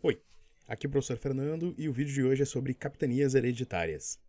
Oi, aqui é o professor Fernando e o vídeo de hoje é sobre capitanias hereditárias.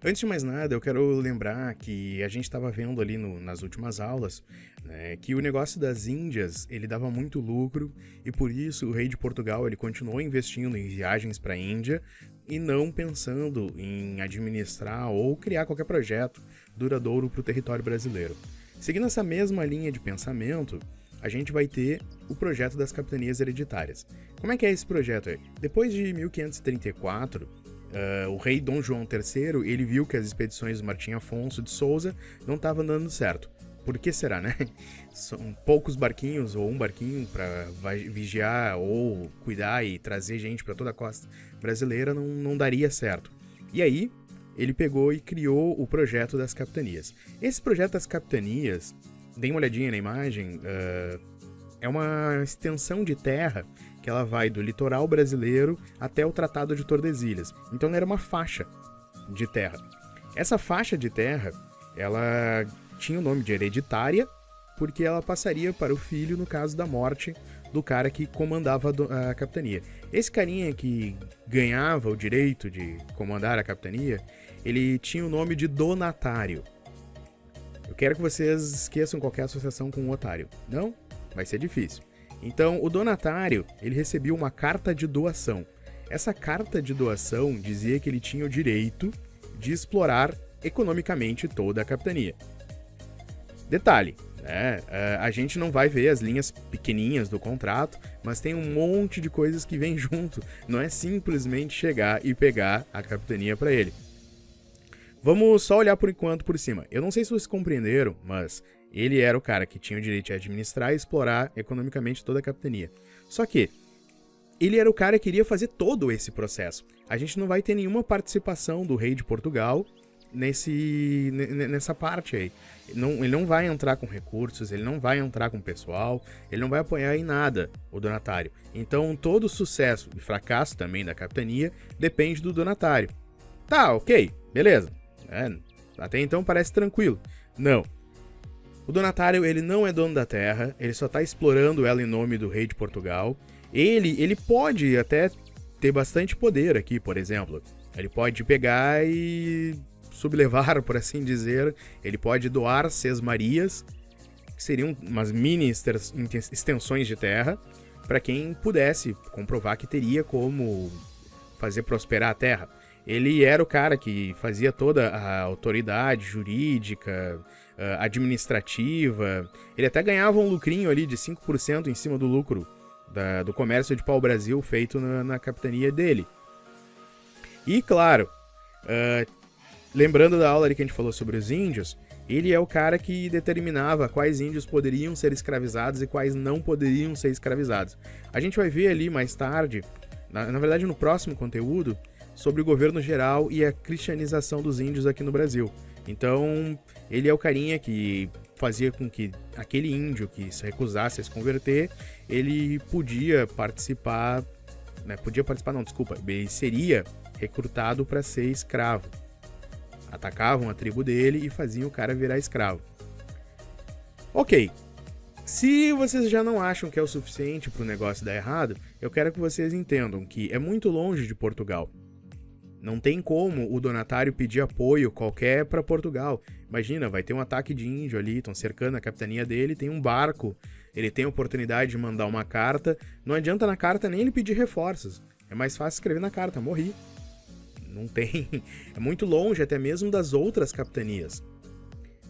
Antes de mais nada, eu quero lembrar que a gente estava vendo ali nas últimas aulas, né, que o negócio das Índias ele dava muito lucro e por isso o rei de Portugal ele continuou investindo em viagens para a Índia e não pensando em administrar ou criar qualquer projeto duradouro para o território brasileiro. Seguindo essa mesma linha de pensamento, a gente vai ter o projeto das capitanias hereditárias. Como é que é esse projeto aí? Depois de 1534, o rei Dom João III, ele viu que as expedições do Martim Afonso de Souza não estavam dando certo. Por que será, né? São poucos barquinhos ou um barquinho para vigiar ou cuidar e trazer gente para toda a costa brasileira não daria certo. E aí, ele pegou e criou o projeto das capitanias. Esse projeto das capitanias, deem uma olhadinha na imagem, é uma extensão de terra que ela vai do litoral brasileiro até o Tratado de Tordesilhas. Então era uma faixa de terra. Essa faixa de terra, ela tinha o nome de hereditária, porque ela passaria para o filho no caso da morte do cara que comandava a capitania. Esse carinha que ganhava o direito de comandar a capitania, ele tinha o nome de donatário. Eu quero que vocês esqueçam qualquer associação com o otário. Não? Vai ser difícil. Então, o donatário, ele recebia uma carta de doação. Essa carta de doação dizia que ele tinha o direito de explorar economicamente toda a capitania. Detalhe, né? A gente não vai ver as linhas pequenininhas do contrato, mas tem um monte de coisas que vem junto. Não é simplesmente chegar e pegar a capitania para ele. Vamos só olhar por enquanto por cima. Eu não sei se vocês compreenderam, mas ele era o cara que tinha o direito de administrar e explorar economicamente toda a capitania. Só que ele era o cara que iria fazer todo esse processo. A gente não vai ter nenhuma participação do rei de Portugal nessa parte aí. Ele não vai entrar com recursos, ele não vai entrar com pessoal, ele não vai apoiar em nada o donatário. Então todo o sucesso e fracasso também da capitania depende do donatário. Tá, ok, beleza. Até então parece tranquilo. Não. O donatário, ele não é dono da terra, ele só está explorando ela em nome do rei de Portugal. Ele pode até ter bastante poder aqui, por exemplo. Ele pode pegar e sublevar, por assim dizer. Ele pode doar sesmarias, que seriam umas mini extensões de terra, para quem pudesse comprovar que teria como fazer prosperar a terra. Ele era o cara que fazia toda a autoridade jurídica, administrativa. Ele até ganhava um lucrinho ali de 5% em cima do lucro do comércio de pau-brasil feito na capitania dele. E, claro, lembrando da aula ali que a gente falou sobre os índios, ele é o cara que determinava quais índios poderiam ser escravizados e quais não poderiam ser escravizados. A gente vai ver ali mais tarde, na verdade no próximo conteúdo, sobre o governo geral e a cristianização dos índios aqui no Brasil. Então, ele é o carinha que fazia com que aquele índio que se recusasse a se converter, ele podia participar, ele seria recrutado para ser escravo. Atacavam a tribo dele e faziam o cara virar escravo. Ok. Se vocês já não acham que é o suficiente para o negócio dar errado, eu quero que vocês entendam que é muito longe de Portugal. Não tem como o donatário pedir apoio qualquer para Portugal. Imagina, vai ter um ataque de índio ali, estão cercando a capitania dele, tem um barco, ele tem a oportunidade de mandar uma carta. Não adianta na carta nem ele pedir reforços. É mais fácil escrever na carta, morri. Não tem. É muito longe até mesmo das outras capitanias.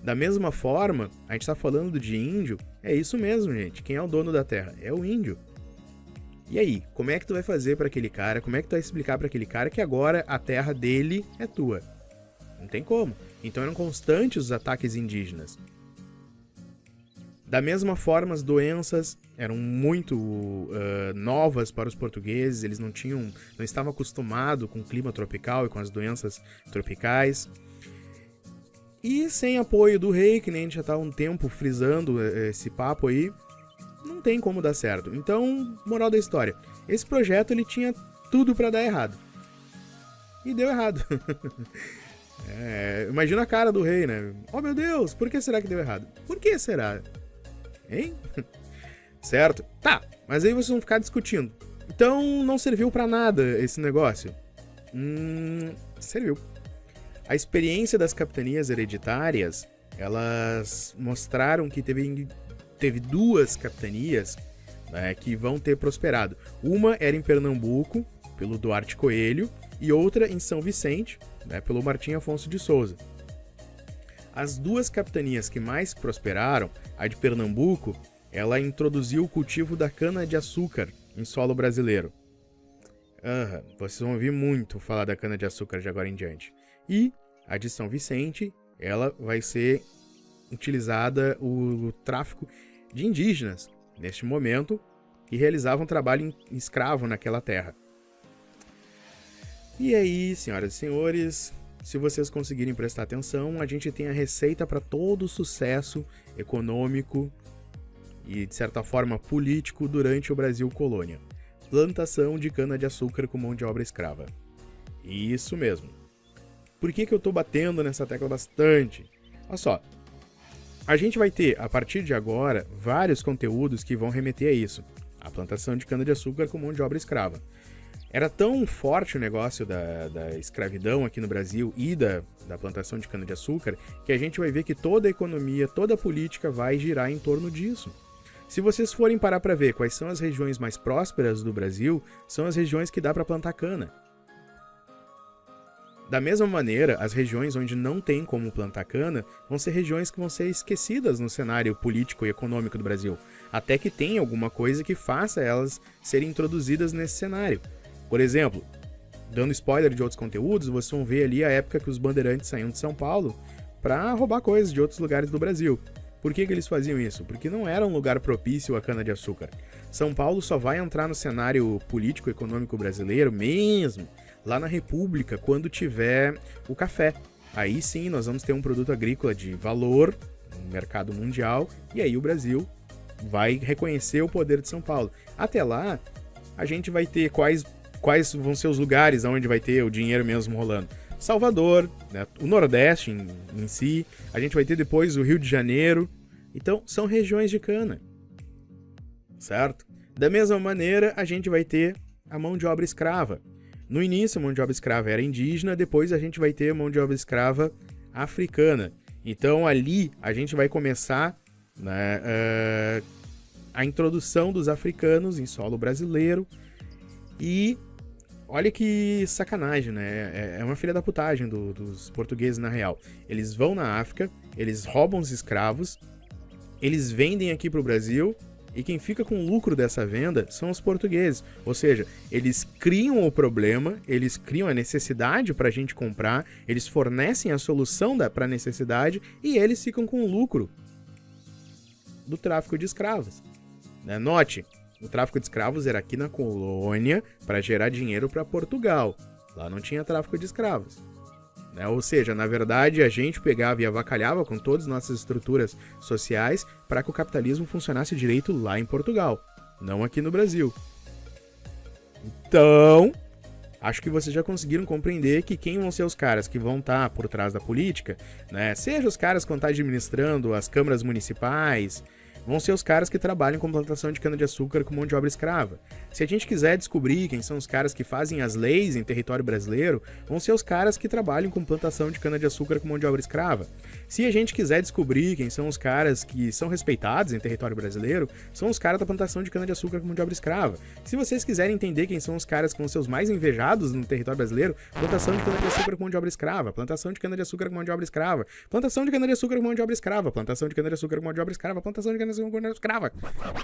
Da mesma forma, a gente está falando de índio, é isso mesmo, gente. Quem é o dono da terra? É o índio. E aí, como é que tu vai fazer para aquele cara, como é que tu vai explicar para aquele cara que agora a terra dele é tua? Não tem como. Então eram constantes os ataques indígenas. Da mesma forma, as doenças eram muito novas para os portugueses, eles não estavam acostumados com o clima tropical e com as doenças tropicais. E sem apoio do rei, que nem a gente já está há um tempo frisando esse papo aí, não tem como dar certo. Então, moral da história, esse projeto ele tinha tudo para dar errado. E deu errado. Imagina a cara do rei, né? Oh meu Deus, por que será que deu errado? Por que será? Hein? Certo? Tá, mas aí vocês vão ficar discutindo. Então não serviu pra nada esse negócio? Serviu. A experiência das capitanias hereditárias, elas mostraram que teve duas capitanias, né, que vão ter prosperado. Uma era em Pernambuco, pelo Duarte Coelho, e outra em São Vicente, né, pelo Martim Afonso de Souza. As duas capitanias que mais prosperaram, a de Pernambuco, ela introduziu o cultivo da cana-de-açúcar em solo brasileiro. Vocês vão ouvir muito falar da cana-de-açúcar de agora em diante. E a de São Vicente, ela vai ser utilizada o tráfico de indígenas, neste momento, que realizavam trabalho escravo naquela terra. E aí, senhoras e senhores, se vocês conseguirem prestar atenção, a gente tem a receita para todo o sucesso econômico e, de certa forma, político durante o Brasil colônia. Plantação de cana-de-açúcar com mão de obra escrava. Isso mesmo. Por que eu tô batendo nessa tecla bastante? Olha só, a gente vai ter, a partir de agora, vários conteúdos que vão remeter a isso. A plantação de cana-de-açúcar com mão de obra escrava. Era tão forte o negócio da escravidão aqui no Brasil e da plantação de cana-de-açúcar que a gente vai ver que toda a economia, toda a política vai girar em torno disso. Se vocês forem parar para ver quais são as regiões mais prósperas do Brasil, são as regiões que dá para plantar cana. Da mesma maneira, as regiões onde não tem como plantar cana vão ser regiões que vão ser esquecidas no cenário político e econômico do Brasil, até que tenha alguma coisa que faça elas serem introduzidas nesse cenário. Por exemplo, dando spoiler de outros conteúdos, vocês vão ver ali a época que os bandeirantes saíam de São Paulo para roubar coisas de outros lugares do Brasil. Por que eles faziam isso? Porque não era um lugar propício à cana-de-açúcar. São Paulo só vai entrar no cenário político-econômico brasileiro mesmo lá na República, quando tiver o café. Aí sim nós vamos ter um produto agrícola de valor no mercado mundial e aí o Brasil vai reconhecer o poder de São Paulo. Até lá, a gente vai ter quais vão ser os lugares onde vai ter o dinheiro mesmo rolando. Salvador, né, o Nordeste em si, a gente vai ter depois o Rio de Janeiro. Então, são regiões de cana, certo? Da mesma maneira, a gente vai ter a mão de obra escrava. No início, a mão de obra escrava era indígena, depois a gente vai ter a mão de obra escrava africana. Então, ali, a gente vai começar, né, a introdução dos africanos em solo brasileiro e... Olha que sacanagem, né? É uma filha da putagem dos portugueses, na real. Eles vão na África, eles roubam os escravos, eles vendem aqui pro Brasil, e quem fica com o lucro dessa venda são os portugueses. Ou seja, eles criam o problema, eles criam a necessidade pra gente comprar, eles fornecem a solução pra necessidade, e eles ficam com o lucro do tráfico de escravos. Né? Note, o tráfico de escravos era aqui na colônia para gerar dinheiro para Portugal. Lá não tinha tráfico de escravos. Né? Ou seja, na verdade, a gente pegava e avacalhava com todas as nossas estruturas sociais para que o capitalismo funcionasse direito lá em Portugal, não aqui no Brasil. Então, acho que vocês já conseguiram compreender que quem vão ser os caras que vão estar por trás da política, né? Seja os caras que vão estar administrando as câmaras municipais, vão ser os caras que trabalham com plantação de cana-de-açúcar com mão de obra escrava. Se a gente quiser descobrir quem são os caras que fazem as leis em território brasileiro, vão ser os caras que trabalham com plantação de cana-de-açúcar com mão de obra escrava. Se a gente quiser descobrir quem são os caras que são respeitados em território brasileiro, são os caras da plantação de cana-de-açúcar com mão de obra escrava. Se vocês quiserem entender quem são os caras que vão ser os mais invejados no território brasileiro, plantação de cana-de-açúcar com mão de obra escrava, plantação de cana-de-açúcar com mão de obra escrava, plantação de cana-de-açúcar com mão de obra escrava, plantação de cana-de-açúcar com mão de obra escrava, plantação de cana-de-açúcar com mão de obra escrava.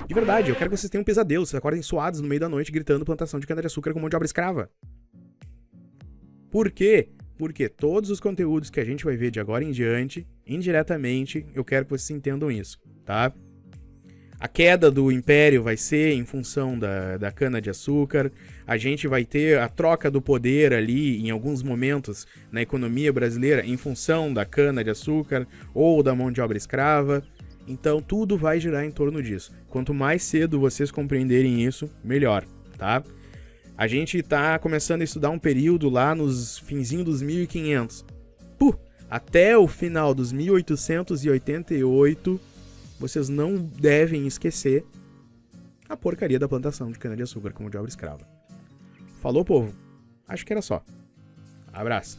De verdade, eu quero que vocês tenham um pesadelo, vocês acordem suados no meio da noite gritando plantação de cana-de-açúcar com mão de obra escrava. Por quê? Porque todos os conteúdos que a gente vai ver de agora em diante, indiretamente, eu quero que vocês entendam isso, tá? A queda do império vai ser em função da cana-de-açúcar, a gente vai ter a troca do poder ali em alguns momentos na economia brasileira em função da cana-de-açúcar ou da mão de obra escrava. Então tudo vai girar em torno disso. Quanto mais cedo vocês compreenderem isso, melhor, tá? A gente tá começando a estudar um período lá nos finzinhos dos 1500. Até o final dos 1888, vocês não devem esquecer a porcaria da plantação de cana-de-açúcar como de obra escrava. Falou, povo? Acho que era só. Abraço.